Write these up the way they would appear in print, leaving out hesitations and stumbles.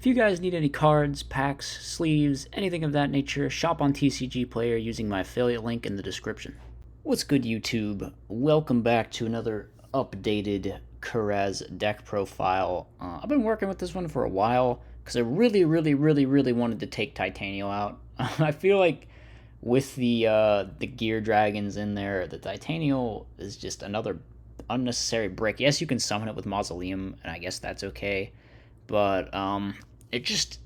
If you guys need any cards, packs, sleeves, anything of that nature, shop on TCG Player using my affiliate link in the description. What's good, YouTube? Welcome back to another updated Kerez deck profile. I've been working with this one for a while because I really wanted to take Titanial out. I feel like with the Gear Dragons in there, the Titanial is just another unnecessary brick. Yes, you can summon it with Mausoleum, and I guess that's okay, but it just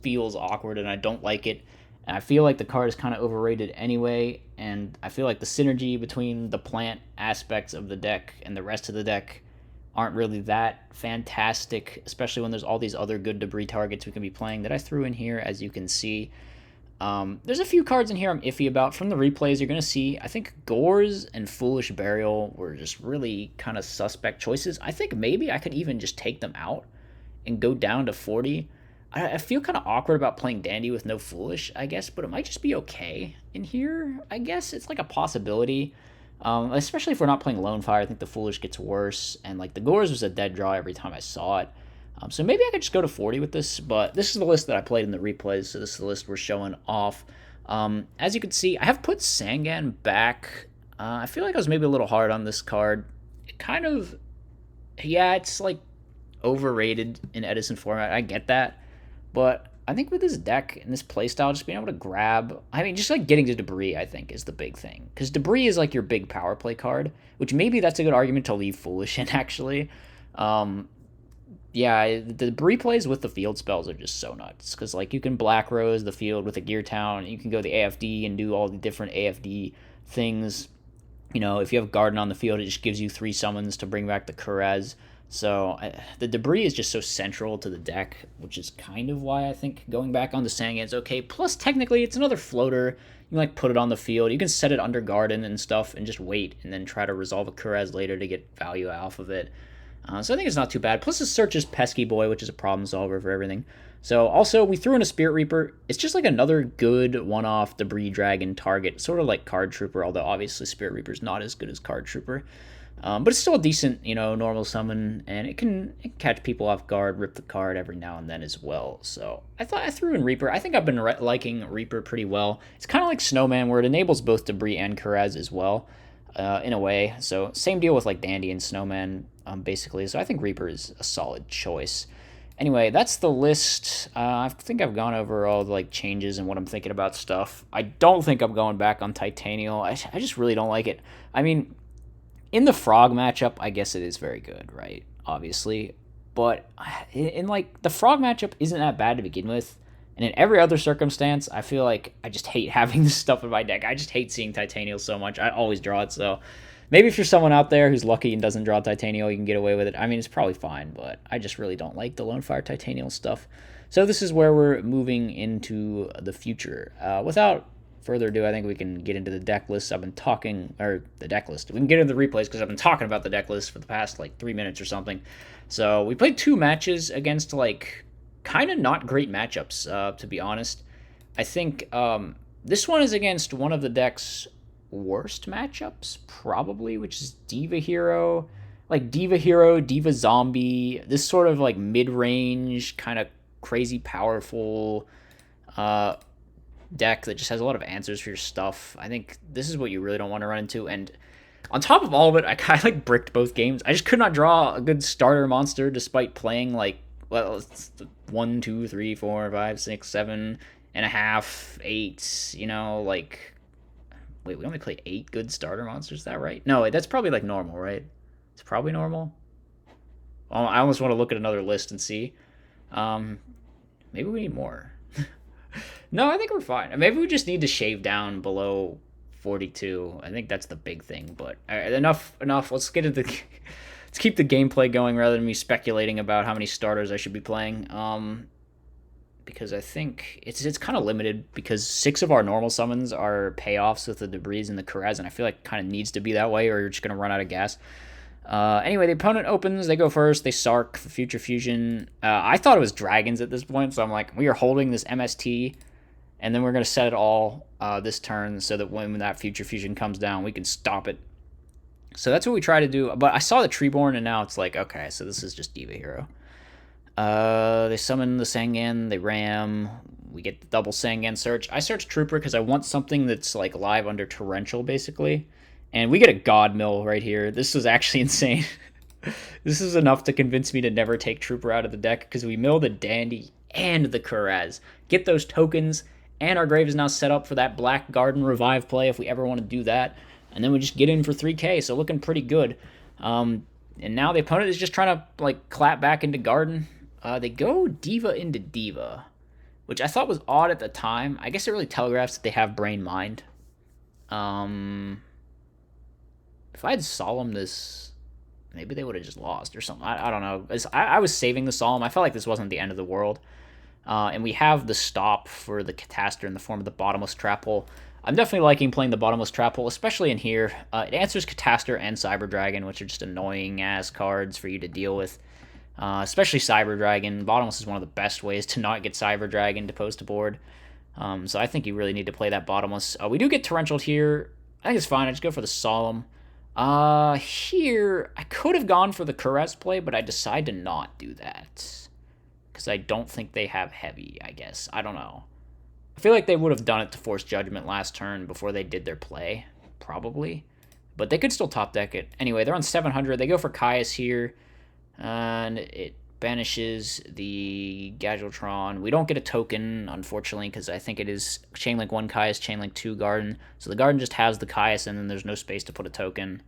feels awkward, and I don't like it. And I feel like the card is kind of overrated anyway, and I feel like the synergy between the plant aspects of the deck and the rest of the deck aren't really that fantastic, especially when there's all these other good debris targets we can be playing that I threw in here, as you can see. There's a few cards in here I'm iffy about. From the replays, you're going to see, I think Gores and Foolish Burial were just really kind of suspect choices. I think maybe I could even just take them out and go down to 40. I feel kind of awkward about playing Dandy with no Foolish, I guess, but it might just be okay in here. I guess it's like a possibility, especially if we're not playing Lone Fire. I think the Foolish gets worse, and like the Gores was a dead draw every time I saw it. So maybe I could just go to 40 with this, but this is the list that I played in the replays, so this is the list we're showing off. As you can see, I have put Sangan back. I feel like I was maybe a little hard on this card. It kind of, yeah, it's like overrated in Edison format. I get that, but I think with this deck and this playstyle, just being able to grab, I mean, just like getting to Debris, I think is the big thing, because Debris is like your big power play card, which maybe that's a good argument to leave Foolish in actually. Yeah, the debris plays with the field spells are just so nuts, because like you can Black Rose the field with a Gear Town, you can go the AFD and do all the different AFD things. You know, if you have Garden on the field, it just gives you 3 summons to bring back the Kerez. So the debris is just so central to the deck, which is kind of why I think going back on the Sangan is okay. Plus, technically, it's another floater. You can like put it on the field. You can set it under Garden and stuff and just wait and then try to resolve a Kerez later to get value off of it. So I think it's not too bad. Plus, the search is Pesky Boy, which is a problem solver for everything. So also, we threw in a Spirit Reaper. It's just like another good one-off Debris Dragon target, sort of like Card Trooper, although obviously Spirit Reaper is not as good as Card Trooper. But it's still a decent, normal summon, and it can catch people off guard, rip the card every now and then as well. So I thought I threw in Reaper. I think I've been liking Reaper pretty well. It's kind of like Snowman, where it enables both Debris and Kerez as well, in a way. So same deal with like Dandy and Snowman, basically. So I think Reaper is a solid choice. Anyway, that's the list. I think I've gone over all the like changes and what I'm thinking about stuff. I don't think I'm going back on Titanial. I just really don't like it. I mean, in the Frog matchup, I guess it is very good, right? Obviously. But in like the Frog matchup isn't that bad to begin with. And in every other circumstance, I feel like I just hate having this stuff in my deck. I just hate seeing Titanial so much. I always draw it, so maybe if you're someone out there who's lucky and doesn't draw Titanial, you can get away with it. I mean, it's probably fine, but I just really don't like the Lone Fire Titanial stuff. So this is where we're moving into the future. Without further ado, I think we can get into the deck list. I've been talking, or the deck list. We can get into the replays because I've been talking about the deck list for the past like 3 minutes or something. So we played 2 matches against like kind of not great matchups, to be honest. I think this one is against one of the deck's worst matchups, probably, which is Diva Hero. Like Diva Hero, Diva Zombie, this sort of like mid-range, kind of crazy powerful deck that just has a lot of answers for your stuff. I think this is what you really don't want to run into. And on top of all of it, I kind of like bricked both games. I just could not draw a good starter monster despite playing like, well, it's 1, 2, 3, 4, 5, 6, 7 and a half, 8, like, wait, we only play 8 good starter monsters, is that right? No, that's probably like normal, right? It's probably normal. Well, I almost want to look at another list and see. Maybe we need more. No, I think we're fine. Maybe we just need to shave down below 42. I think that's the big thing, but enough. Let's get into let's keep the gameplay going rather than me speculating about how many starters I should be playing. Because I think it's kind of limited because 6 of our normal summons are payoffs with the Debris and the Kerez, and I feel like it kind of needs to be that way or you're just going to run out of gas. Anyway, the opponent opens, they go first, they Sark for Future Fusion. I thought it was Dragons at this point, so I'm like, we are holding this MST, and then we're going to set it all this turn so that when that Future Fusion comes down, we can stop it. So that's what we try to do. But I saw the Treeborn, and now it's like, okay, so this is just Diva Hero. They summon the Sangan, they ram, we get the double Sangan search. I search Trooper because I want something that's like live under Torrential, basically. And we get a God Mill right here. This was actually insane. This is enough to convince me to never take Trooper out of the deck because we mill the Dandy and the Kuraz. Get those tokens, and our grave is now set up for that Black Garden Revive play if we ever want to do that. And then we just get in for 3k, so looking pretty good. And now the opponent is just trying to like clap back into Garden. They go Diva into Diva, which I thought was odd at the time. I guess it really telegraphs that they have Brain Mind. If I had Solemn this, maybe they would have just lost or something. I don't know. I was saving the Solemn. I felt like this wasn't the end of the world. And we have the stop for the Cataster in the form of the Bottomless Trap Hole. I'm definitely liking playing the Bottomless Trap Hole, especially in here. It answers Cataster and Cyber Dragon, which are just annoying-ass cards for you to deal with. Especially Cyber Dragon. Bottomless is one of the best ways to not get Cyber Dragon to post to board. So I think you really need to play that Bottomless. We do get Torrential here. I think it's fine. I just go for the Solemn. Here, I could have gone for the Kuraz play, but I decide to not do that. Because I don't think they have Heavy, I guess. I don't know. I feel like they would have done it to force Judgment last turn before they did their play. Probably. But they could still top deck it. Anyway, they're on 700. They go for Caius here. And it banishes the Gadgetron. We don't get a token, unfortunately, because I think it is Chainlink 1 Caius, Chainlink 2 Garden. So the Garden just has the Caius, and then there's no space to put a token.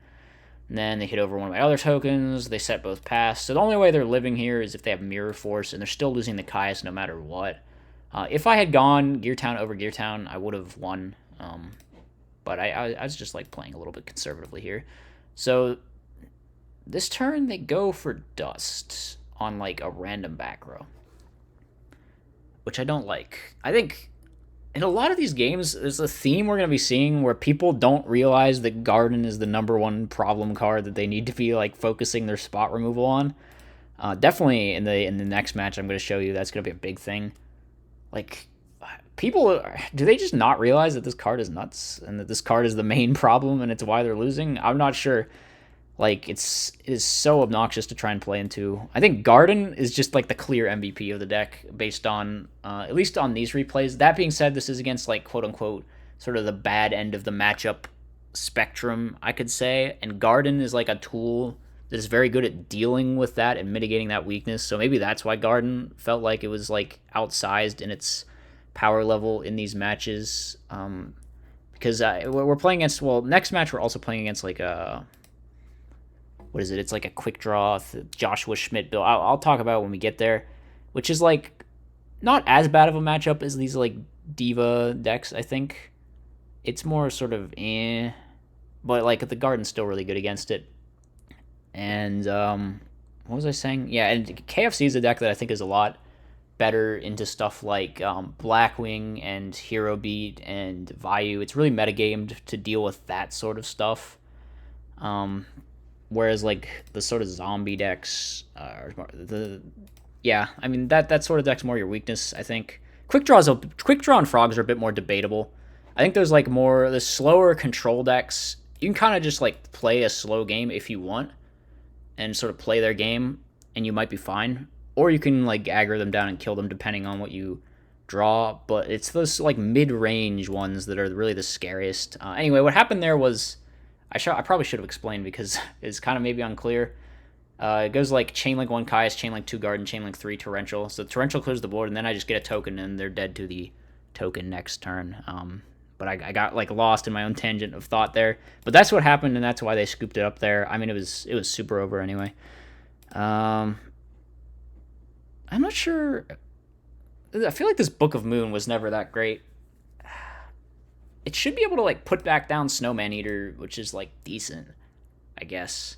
And then they hit over one of my other tokens. They set both pass. So the only way they're living here is if they have Mirror Force, and they're still losing the Caius no matter what. If I had gone Gear Town over Gear Town, I would have won. But I was just like playing a little bit conservatively here. So this turn, they go for Dust on like a random back row, which I don't like. I think in a lot of these games, there's a theme we're going to be seeing where people don't realize that Garden is the #1 problem card that they need to be like focusing their spot removal on. Definitely in the next match I'm going to show you, that's going to be a big thing. Like, people, do they just not realize that this card is nuts and that this card is the main problem and it's why they're losing? I'm not sure. Like, it is so obnoxious to try and play into. I think Garden is just like the clear MVP of the deck based on, at least on these replays. That being said, this is against like quote unquote sort of the bad end of the matchup spectrum, I could say. And Garden is like a tool that is very good at dealing with that and mitigating that weakness. So maybe that's why Garden felt like it was like outsized in its power level in these matches. Because we're playing against, well, next match we're also playing against like a, what is it? It's like a quick draw, Joshua Schmid build. I'll talk about it when we get there, which is like not as bad of a matchup as these like Diva decks, I think. It's more sort of but like the Garden's still really good against it. And what was I saying? Yeah, and KFC is a deck that I think is a lot better into stuff like Blackwing and Hero Beat and Vayu. It's really metagamed to deal with that sort of stuff. Whereas like the sort of zombie decks I mean that sort of deck's more your weakness, I think. Quick draw and Frogs are a bit more debatable. I think there's like more the slower control decks. You can kind of just like play a slow game if you want and sort of play their game and you might be fine. Or you can like aggro them down and kill them depending on what you draw. But it's those like mid-range ones that are really the scariest. Anyway, what happened there was I probably should have explained because it's kind of maybe unclear. It goes like Chainlink 1 Caius, Chainlink 2 Garden, Chainlink 3 Torrential. So Torrential clears the board and then I just get a token and they're dead to the token next turn. But I got like lost in my own tangent of thought there. But that's what happened and that's why they scooped it up there. I mean, it was super over anyway. I'm not sure. I feel like this Book of Moon was never that great. It should be able to like put back down Snowman Eater, which is like decent, I guess.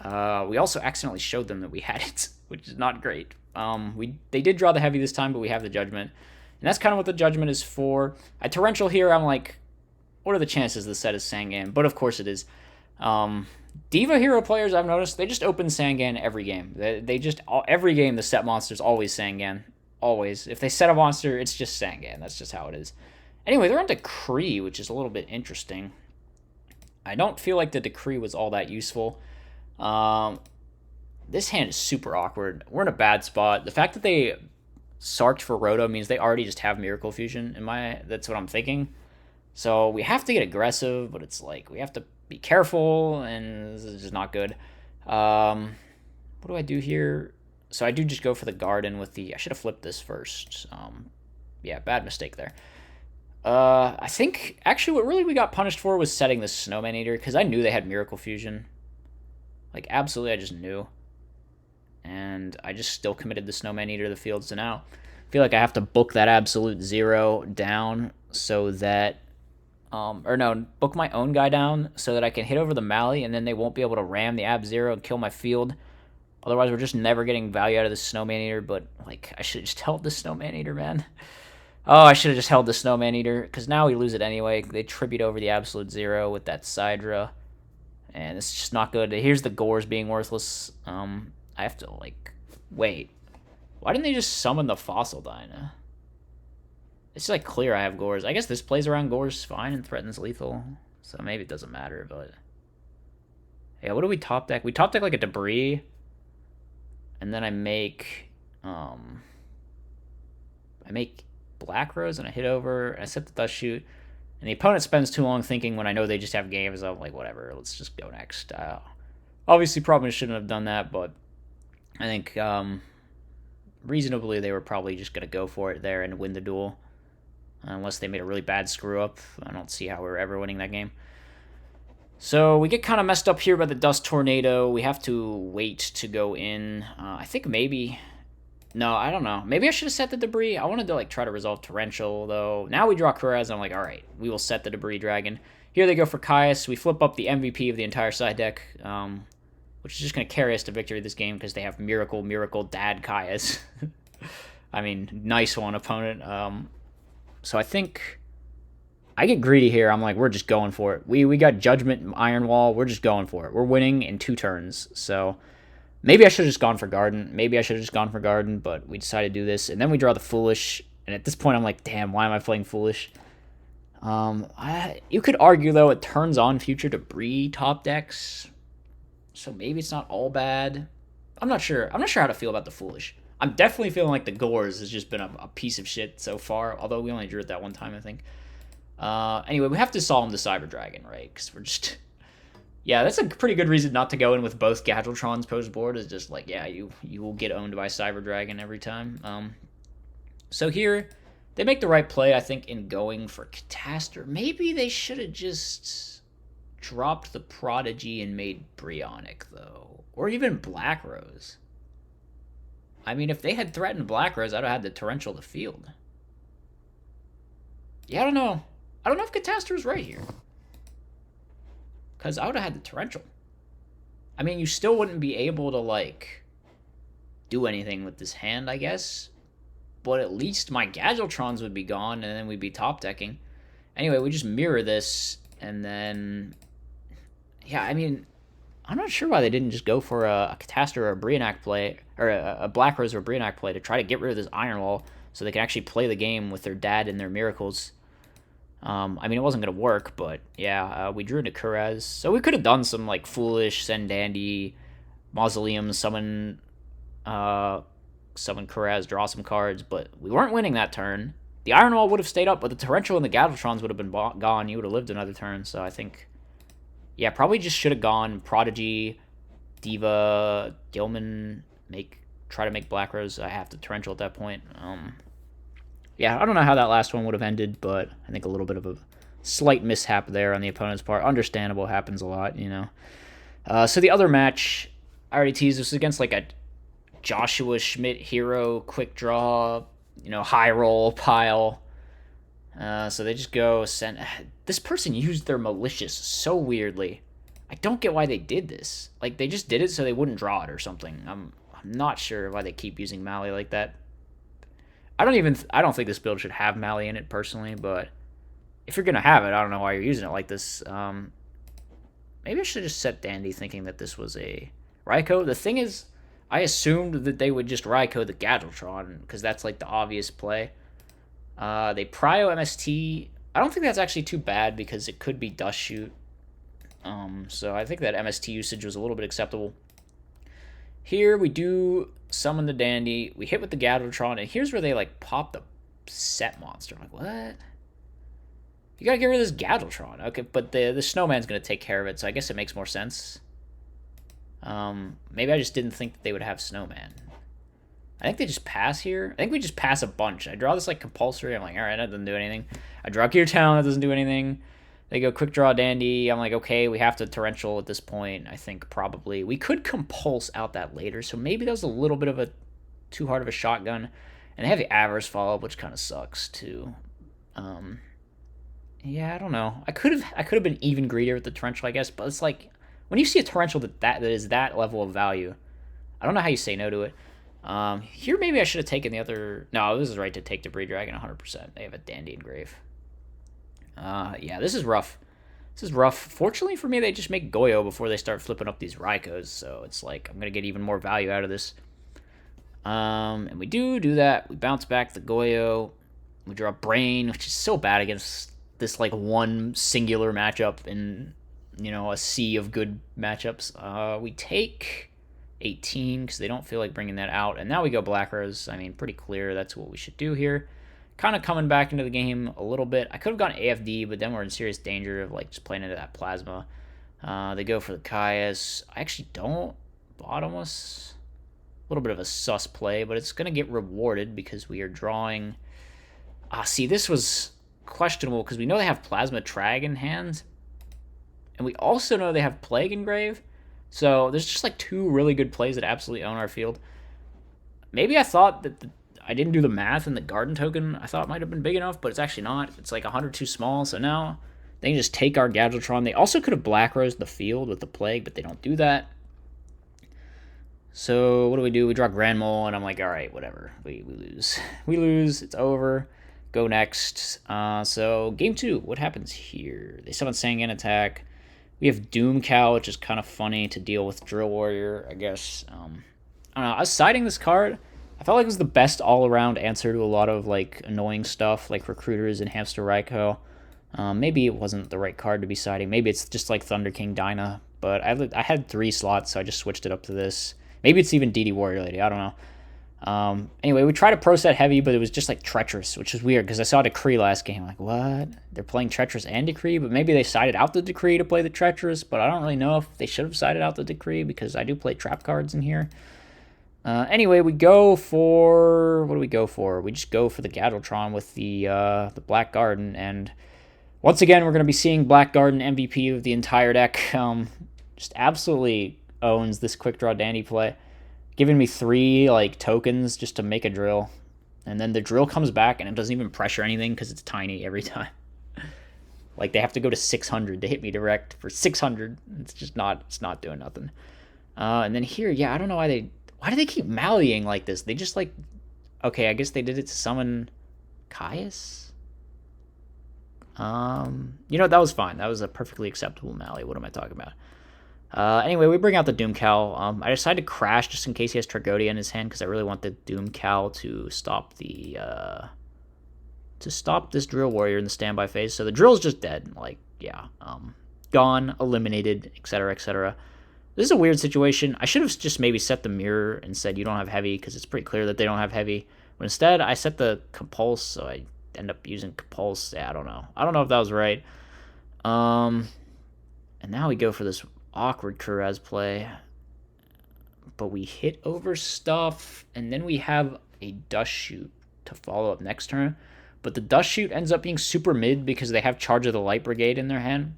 We also accidentally showed them that we had it, which is not great. They did draw the Heavy this time, but we have the Judgment. And that's kind of what the Judgment is for. At Torrential here, I'm like, what are the chances the set is Sangan? But of course it is. Diva hero players, I've noticed, they just open Sangan every game. They just, every game the set monster's always Sangan. Always. If they set a monster, it's just Sangan. That's just how it is. Anyway, they're on Decree, which is a little bit interesting. I don't feel like the Decree was all that useful. This hand is super awkward. We're in a bad spot. The fact that they sarked for Roto means they already just have Miracle Fusion. That's what I'm thinking. So we have to get aggressive, but it's like we have to be careful, and this is just not good. What do I do here? So I do just go for the garden with the. I should have flipped this first. Yeah, bad mistake there. I think actually what really we got punished for was setting the Snowman Eater because I knew they had Miracle Fusion. Like absolutely, I just knew, and I just still committed the Snowman Eater to the field. So now I feel like I have to book that absolute 0 down so that, or no, book my own guy down so that I can hit over the Mally, and then they won't be able to ram the Ab 0 and kill my field. Otherwise, we're just never getting value out of the Snowman Eater. But like, I should have just held the Snowman Eater, man. Oh, I should have just held the Snowman Eater, because now we lose it anyway. They tribute over the absolute 0 with that Sidra, and it's just not good. Here's the Gores being worthless. I have to, like, wait. Why didn't they just summon the Fossil Dyna? It's, like, clear I have Gores. I guess this plays around Gores fine and threatens lethal, so maybe it doesn't matter, but... Yeah, what do we top deck? We top deck, like, a Debris, and then I make Black Rose and I hit over and I set the Dust Shoot, and the opponent spends too long thinking when I know they just have games. I'm like, whatever, let's just go next. Obviously probably shouldn't have done that, but I think reasonably they were probably just going to go for it there and win the duel, unless they made a really bad screw up. I don't see how we're ever winning that game. So we get kind of messed up here by the Dust Tornado. We have to wait to go in. I think maybe... No, I don't know. Maybe I should have set the Debris. I wanted to, like, try to resolve Torrential, though. Now we draw Kuraz, and I'm like, alright, we will set the Debris Dragon. Here they go for Caius. We flip up the MVP of the entire side deck, which is just going to carry us to victory this game, because they have Miracle, Dad Caius. I mean, nice one, opponent. So I think... I get greedy here. I'm like, we're just going for it. We got Judgment, Iron Wall. We're just going for it. We're winning in 2 turns, so... Maybe I should have just gone for Garden. But we decided to do this. And then we draw the Foolish. And at this point, I'm like, damn, why am I playing Foolish? You could argue, though, it turns on future Debris top decks. So maybe it's not all bad. I'm not sure. I'm not sure how to feel about the Foolish. I'm definitely feeling like the Gores has just been a piece of shit so far. Although we only drew it that one time, I think. Anyway, we have to solve the Cyber Dragon, right? Because we're just... Yeah, that's a pretty good reason not to go in with both Gadgetrons post board. Is just like, yeah, you will get owned by Cyber Dragon every time. So here, they make the right play, I think, in going for Catastor. Maybe they should have just dropped the Prodigy and made Brionic, though. Or even Black Rose. I mean, if they had threatened Black Rose, I'd have had the Torrential the field. Yeah, I don't know. I don't know if Catastor is right here. Because I would have had the Torrential. I mean, you still wouldn't be able to, like, do anything with this hand, I guess. But at least my Gadgetrons would be gone, and then we'd be top decking. Anyway, we just mirror this, and then... Yeah, I mean, I'm not sure why they didn't just go for a Catastor or a Brionic play, or a Black Rose or a Brionic play to try to get rid of this Iron Wall so they can actually play the game with their dad and their miracles. I mean, it wasn't going to work, but yeah, we drew into Kuraz. So we could have done some, like, Foolish, Send Dandy, Mausoleum, summon Kuraz, draw some cards, but we weren't winning that turn. The Iron Wall would have stayed up, but the Torrential and the Gadgetrons would have been gone. You would have lived another turn, so I think... Yeah, probably just should have gone Prodigy, Diva, Gilman, try to make Black Rose. I have the Torrential at that point. Yeah, I don't know how that last one would have ended, but I think a little bit of a slight mishap there on the opponent's part. Understandable, happens a lot, you know. So the other match, I already teased, this was against like a Joshua Schmid hero, quick draw, you know, high roll, pile. So they just go send... This person used their Malicious so weirdly. I don't get why they did this. Like, they just did it so they wouldn't draw it or something. I'm not sure why they keep using Mally like that. I don't think this build should have Mally in it, personally, but if you're going to have it, I don't know why you're using it like this. Maybe I should just set Dandy thinking that this was a Raikou. The thing is, I assumed that they would just Raikou the Gadgetron, because that's, like, the obvious play. They Prio MST. I don't think that's actually too bad, because it could be Dust Shoot. So I think that MST usage was a little bit acceptable. Here we do summon the Dandy. We hit with the Gadgetron, and here's where they like pop the set monster. I'm like, what? You gotta get rid of this Gadgetron. Okay, but the snowman's gonna take care of it, so I guess it makes more sense. Maybe I just didn't think that they would have snowman. I think they just pass here. I think we just pass a bunch. I draw this like compulsory. I'm like, all right, that doesn't do anything. I draw Gear Town. That doesn't do anything. They go quick draw Dandy. I'm like, okay, we have to torrential at this point. I think probably we could compulse out that later. So maybe that was a little bit of a too hard of a shotgun. And they have the Avarice follow up, which kind of sucks too. Yeah, I don't know. I could have been even greedier with the torrential, I guess. But it's like when you see a torrential that is that level of value, I don't know how you say no to it. Here maybe I should have taken the other... No, this is right to take Debris Dragon 100%. They have a Dandy Engrave. Yeah, this is rough. This is rough. Fortunately for me, they just make Goyo before they start flipping up these Raikos, so it's like I'm going to get even more value out of this. And we do that. We bounce back the Goyo. We draw Brain, which is so bad against this like one singular matchup in, you know, a sea of good matchups. We take 18 because they don't feel like bringing that out, and now we go Black Rose. I mean, pretty clear that's what we should do here. Kind of coming back into the game a little bit. I could have gone AFD, but then we're in serious danger of like just playing into that Plasma. They go for the Caius. I actually don't. Bottomless. A little bit of a sus play, but it's going to get rewarded because we are drawing... see, this was questionable because we know they have Plasma Trag in hand, and we also know they have Plague Engrave. So there's just like two really good plays that absolutely own our field. Maybe I thought that I didn't do the math, and the Garden token I thought might have been big enough, but it's actually not. It's like 100 too small, so now they can just take our Gadgetron. They also could have Black Rose the field with the Plague, but they don't do that. So what do? We draw Grand Mole, and I'm like, all right, whatever. We lose. We lose. It's over. Go next. So game 2, what happens here? They summon Sangan attack. We have Doom Cow, which is kind of funny to deal with Drill Warrior, I guess. I don't know. I was siding this card. I felt like it was the best all-around answer to a lot of like annoying stuff, like Recruiters and Hamster Raikou. Maybe it wasn't the right card to be siding. Maybe it's just like Thunder King Dyna. But I had 3 slots, so I just switched it up to this. Maybe it's even DD Warrior Lady. I don't know. Anyway, we tried to pro set heavy, but it was just like Treacherous, which is weird because I saw Decree last game. I'm like, what? They're playing Treacherous and Decree, but maybe they sided out the Decree to play the Treacherous, but I don't really know if they should have sided out the Decree because I do play trap cards in here. Anyway, we go for... What do we go for? We just go for the Gadgetron with the Black Garden, and once again, we're going to be seeing Black Garden MVP of the entire deck. Just absolutely owns this quick draw Dandy play, giving me 3 like tokens just to make a drill, and then the drill comes back and it doesn't even pressure anything because it's tiny every time. Like they have to go to 600 to hit me direct for 600. It's just not. It's not doing nothing. And then here, yeah, I don't know why do they keep mallying like this? They just like, okay, I guess they did it to summon Caius. You know, that was fine. That was a perfectly acceptable mally. What am I talking about? Anyway, we bring out the Doom Cow. I decided to crash just in case he has Tragodia in his hand because I really want the Doom Cow to stop the this Drill Warrior in the standby phase. So the Drill's just dead. Like, yeah, gone, eliminated, etc., etc. This is a weird situation. I should have just maybe set the mirror and said you don't have heavy because it's pretty clear that they don't have heavy. But instead, I set the Compulse, so I end up using Compulse. Yeah, I don't know. I don't know if that was right. And now we go for this awkward Kuraz play. But we hit over stuff, and then we have a Dust Shoot to follow up next turn. But the Dust Shoot ends up being super mid because they have Charge of the Light Brigade in their hand,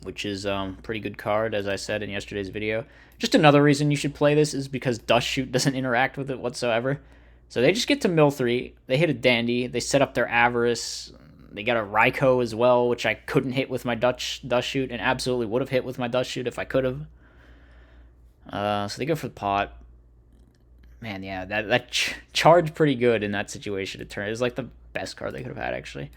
which is pretty good card, as I said in yesterday's video. Just another reason you should play this is because Dust Shoot doesn't interact with it whatsoever. So they just get to mill 3. They hit a Dandy. They set up their Avarice. They got a Raikou as well, which I couldn't hit with my Dust Shoot and absolutely would have hit with my Dust Shoot if I could have. So they go for the pot. Man, yeah, that charged pretty good in that situation. It was like the best card they could have had, actually.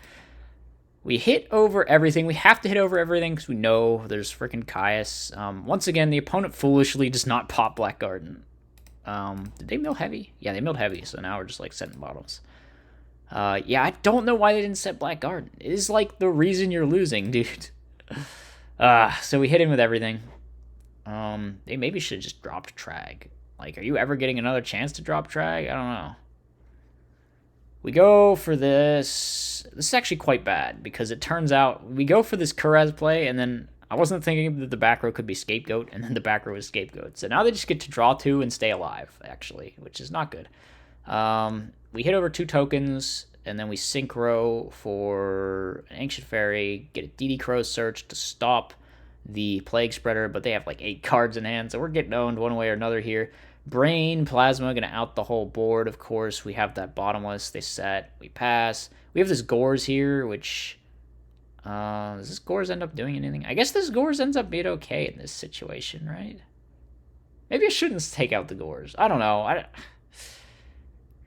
We hit over everything. We have to hit over everything because we know there's freaking Caius. Once again, the opponent foolishly does not pop Black Garden. Did they mill heavy? Yeah, they milled heavy, so now we're just like setting bottoms. Yeah, I don't know why they didn't set Black Garden. It is like the reason you're losing, dude. So we hit him with everything. They maybe should have just dropped Trag. Like, are you ever getting another chance to drop drag? I don't know. We go for this. This is actually quite bad because it turns out we go for this Kurez play, and then I wasn't thinking that the back row could be scapegoat, and then the back row was scapegoat. So now they just get to draw 2 and stay alive, actually, which is not good. We hit over 2 tokens, and then we synchro for an Ancient Fairy, get a DD Crow Search to stop the Plague Spreader, but they have like 8 cards in hand, so we're getting owned one way or another here. Brain, Plasma, gonna out the whole board, of course. We have that bottomless, they set, we pass. We have this Gores here, which... does this Gores end up doing anything? I guess this Gores ends up being okay in this situation, right? Maybe I shouldn't take out the Gores. I don't know.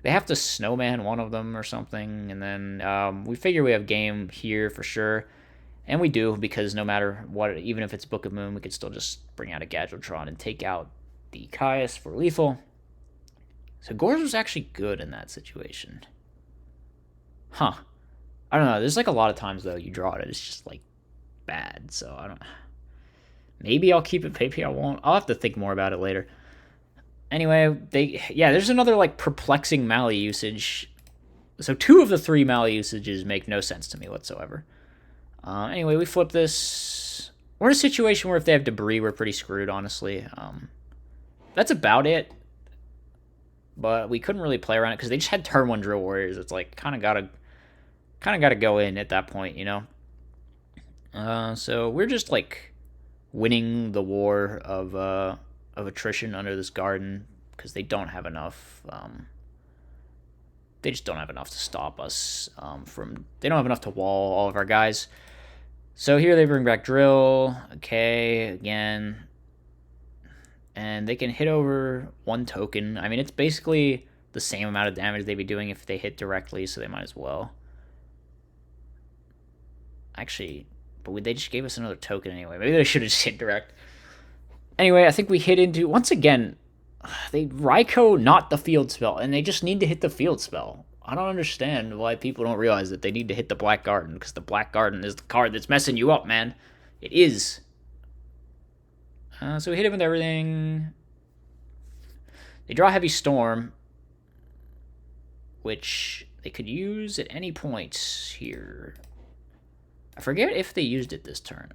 They have to snowman one of them or something, and then we figure we have game here for sure. And we do, because no matter what, even if it's Book of Moon, we could still just bring out a Gadgetron and take out the Caius for lethal. So Gores was actually good in that situation. Huh. I don't know. There's like a lot of times, though, you draw it, it's just like bad. So I don't... Maybe I'll keep it, maybe I won't. I'll have to think more about it later. Anyway, there's another like perplexing Mali usage. So 2 of the 3 Mali usages make no sense to me whatsoever. Anyway, we flip this. We're in a situation where if they have debris, we're pretty screwed, honestly. That's about it. But we couldn't really play around it because they just had turn 1 Drill Warriors. It's like kind of gotta go in at that point, you know. So we're just like winning the war of attrition under this garden because they don't have enough. They just don't have enough to stop us from. They don't have enough to wall all of our guys. So here they bring back Drill. Okay, again. And they can hit over 1 token. I mean, it's basically the same amount of damage they'd be doing if they hit directly, so they might as well. Actually, but they just gave us another token anyway. Maybe they should have just hit direct. Anyway, I think we hit into... Once again, they Raikou not the field spell, and they just need to hit the field spell. I don't understand why people don't realize that they need to hit the Black Garden, because the Black Garden is the card that's messing you up, man. It is. So we hit him with everything. They draw Heavy Storm, which they could use at any point here. I forget if they used it this turn.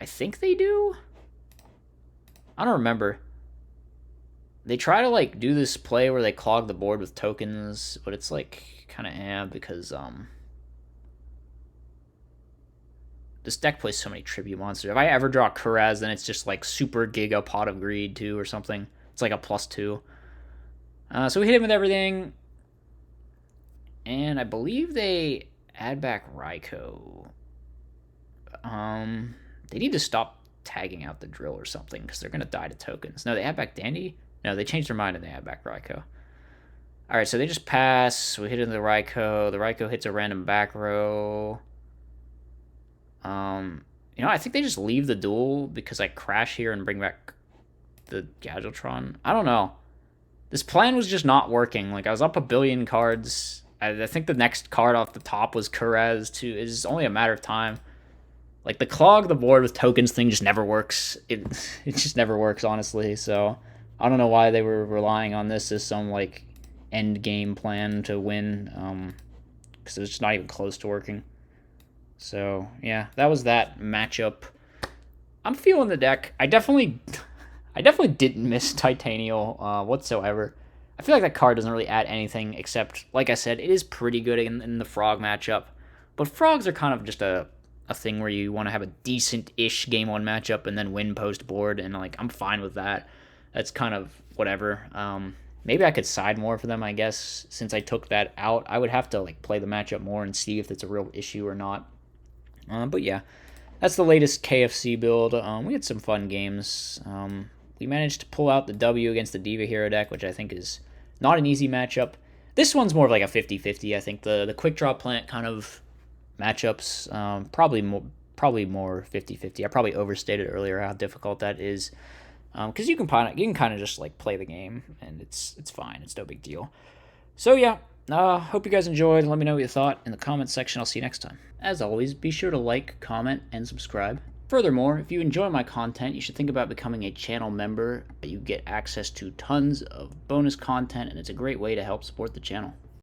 I think they do? I don't remember. They try to like do this play where they clog the board with tokens, but it's like kind of because this deck plays so many tribute monsters. If I ever draw Kurez, then it's just like super giga Pot of Greed too or something. It's like a +2. So we hit him with everything, and I believe they add back Raikou. They need to stop tagging out the Drill or something because they're gonna die to tokens. No, they add back Dandy. No, they changed their mind and they add back Raikou. All right, so they just pass. We hit into the Raikou. The Raikou hits a random back row. You know, I think they just leave the duel because I crash here and bring back the Gadgetron. I don't know. This plan was just not working. Like, I was up a billion cards. I think the next card off the top was Kurez, too. It's only a matter of time. Like, the clog the board with tokens thing just never works. It just never works, honestly. So, I don't know why they were relying on this as some, like, end game plan to win. Because it's just not even close to working. So, yeah, that was that matchup. I'm feeling the deck. I definitely didn't miss Titanial whatsoever. I feel like that card doesn't really add anything except, like I said, it is pretty good in the Frog matchup. But Frogs are kind of just a thing where you want to have a decent-ish Game 1 matchup and then win post-board, and, like, I'm fine with that. That's kind of whatever. Maybe I could side more for them, I guess, since I took that out. I would have to, like, play the matchup more and see if it's a real issue or not. But yeah, that's the latest KFC build. We had some fun games. We managed to pull out the W against the Diva Hero deck, which I think is not an easy matchup. This one's more of like a 50-50. I think the Quick Draw Plant kind of matchups, probably more 50-50. I probably overstated earlier how difficult that is. Because you can kind of just like play the game, and it's fine. It's no big deal. So yeah, hope you guys enjoyed. Let me know what you thought in the comments section. I'll see you next time. As always, be sure to like, comment, and subscribe. Furthermore, if you enjoy my content, you should think about becoming a channel member. You get access to tons of bonus content, and it's a great way to help support the channel.